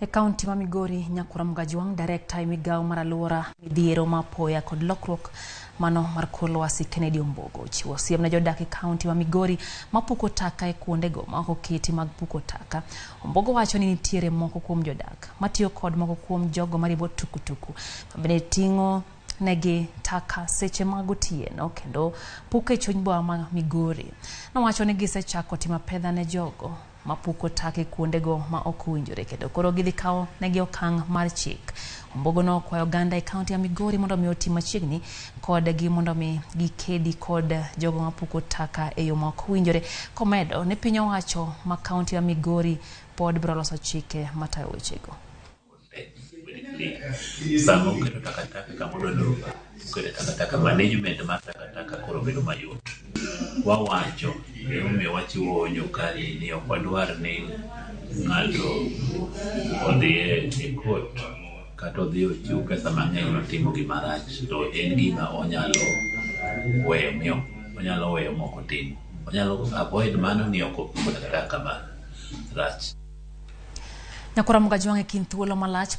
E kaunti ma Migori, Ramogi Director e migao mar aluora midhiero ma apoya kod lokruok mano mar kor lwasi Kennedy Ombogo chiwo siem ne jodak e kaunti ma Migori ma puko taka e kuondego ma ok oketi mag puko taka. Ombogo wacho ni nitiere moko kuom jodak matiyo kod moko kuom jogo mariembo tukutuku mabende ting'o negi taka seche mag otieno kendo puko e chuny boma ma Migori. Nowacho ni gisechako timo pedha ne jogo mapuko taka e kuondego ma ok owinjore kendo koro gidhi kawo negi okang' mar chik. Ombogo no kwayo oganda e kaunti ya Migori mondo mi otim machiegni kodgi mondo mi gikedi kod jogo mapuko taka e yo ma ok owinjore. Komedo ne piny owacho ma kaunti ya Migori pod biro loso chike matayo wechego. Sama uketo takataka kamoro loka, uketo takataka management mar takataka koro bedo mayot. Wawacho omiyo wachiwo onyo kali ni ok wadwar ni ng'ato odhi e court kata odhi ochiw pesa mang'eny otimo gima rach to en gima onyalo weyo moko timo. Onyalo avoid mano ni ok opuko takataka ma rach. Ramogi e kind thuolo malach